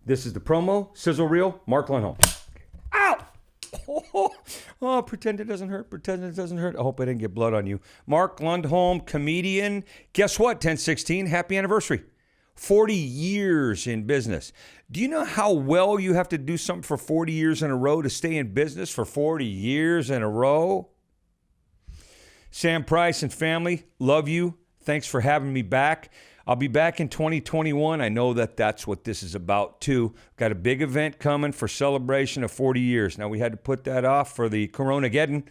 This is the promo, sizzle reel, Mark Lundholm. Ow! Pretend it doesn't hurt. Pretend it doesn't hurt. I hope I didn't get blood on you. Mark Lundholm, comedian. Guess what? 1016, happy anniversary. 40 years in business. Do you know how well you have to do something for 40 years in a row to stay in business for 40 years in a row? Sam Price and family, love you. Thanks for having me back. I'll be back in 2021. I know that that's what this is about too. Got a big event coming for celebration of 40 years. Now we had to put that off for the Coronageddon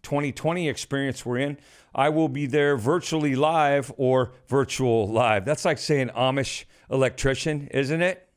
2020 experience we're in. I will be there virtually live or virtual live. That's like saying Amish electrician, isn't it?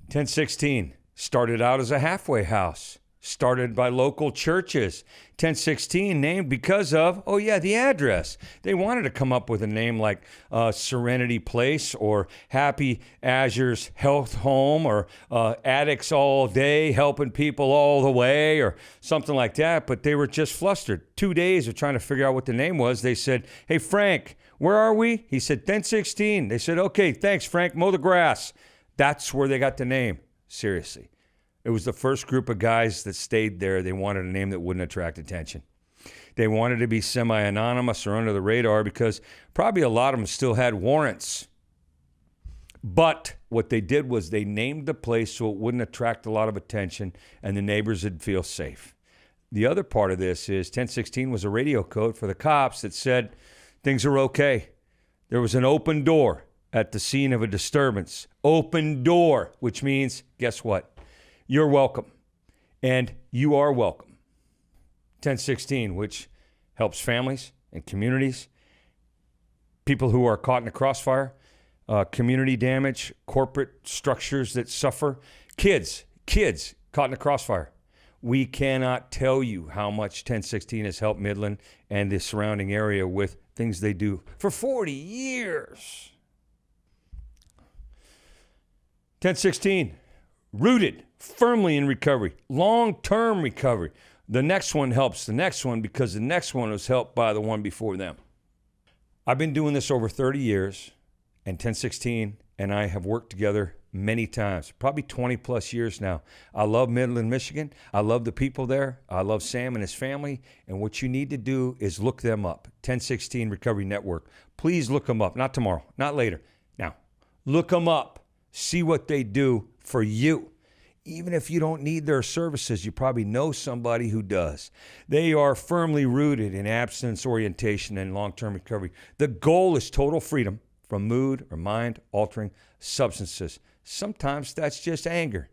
1016 started out as a halfway house. Started by local churches. 1016 named because of, the address. They wanted to come up with a name like Serenity Place or Happy Azure's Health Home or Addicts All Day Helping People All the Way or something like that, but they were just flustered. 2 days of trying to figure out what the name was. They said, "Hey, Frank, where are we?" He said, 1016. They said, "Okay, thanks, Frank, mow the grass." That's where they got the name. Seriously. It was the first group of guys that stayed there. They wanted a name that wouldn't attract attention. They wanted to be semi-anonymous or under the radar because probably a lot of them still had warrants. But what they did was they named the place so it wouldn't attract a lot of attention and the neighbors would feel safe. The other part of this is 1016 was a radio code for the cops that said things are okay. There was an open door at the scene of a disturbance. Open door, which means, guess what? You're welcome, and you are welcome. 1016, which helps families and communities, people who are caught in the crossfire, community damage, corporate structures that suffer, kids caught in the crossfire. We cannot tell you how much 1016 has helped Midland and the surrounding area with things they do for 40 years. 1016, rooted firmly in recovery, long-term recovery. The next one helps the next one because the next one was helped by the one before them. I've been doing this over 30 years, and 1016 and I have worked together many times, probably 20 plus years now. I love Midland, Michigan. I love the people there. I love Sam and his family, and what you need to do is look them up, 1016 Recovery Network. Please look them up, not tomorrow, not later. Now, look them up. See what they do for you. Even if you don't need their services, you probably know somebody who does. They are firmly rooted in abstinence orientation and long-term recovery. The goal is total freedom from mood or mind-altering substances. Sometimes that's just anger.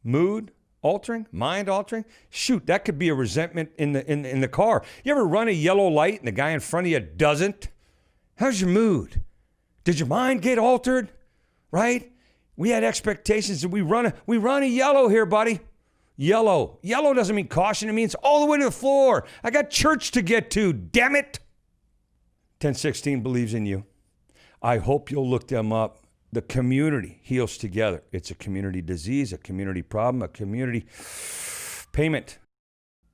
Mood-altering, mind-altering? Shoot, that could be a resentment in the car. You ever run a yellow light and the guy in front of you doesn't? How's your mood? Did your mind get altered? Right? We had expectations and we run a yellow here, buddy. Yellow. Yellow doesn't mean caution. It means all the way to the floor. I got church to get to. Damn it. 1016 believes in you. I hope you'll look them up. The community heals together. It's a community disease, a community problem, a community payment,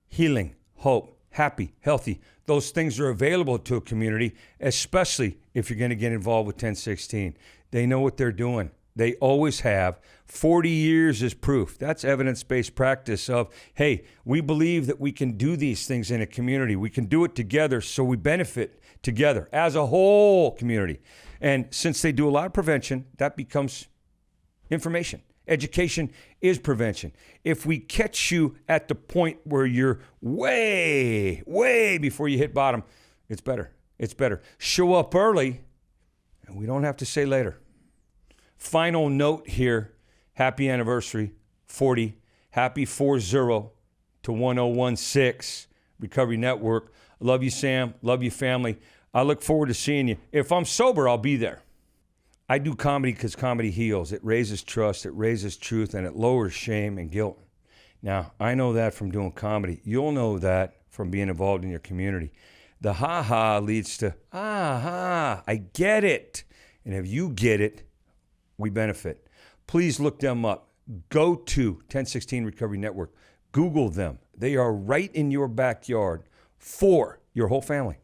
healing, hope, happy, healthy. Those things are available to a community, especially if you're going to get involved with 1016. They know what they're doing. They always have. 40 years is proof. That's evidence-based practice of, hey, we believe that we can do these things in a community. We can do it together so we benefit together as a whole community. And since they do a lot of prevention, that becomes information. Education is prevention. If we catch you at the point where you're way, way before you hit bottom, it's better. It's better. Show up early, and we don't have to say later. Final note here, happy anniversary, 40, happy 40 to 1016 Recovery Network. Love you, Sam. Love you, family. I look forward to seeing you. If I'm sober, I'll be there. I do comedy because comedy heals. It raises trust, it raises truth, and it lowers shame and guilt. Now, I know that from doing comedy. You'll know that from being involved in your community. The ha-ha leads to, aha, I get it. And if you get it, we benefit. Please look them up. Go to 1016 Recovery Network. Google them. They are right in your backyard for your whole family.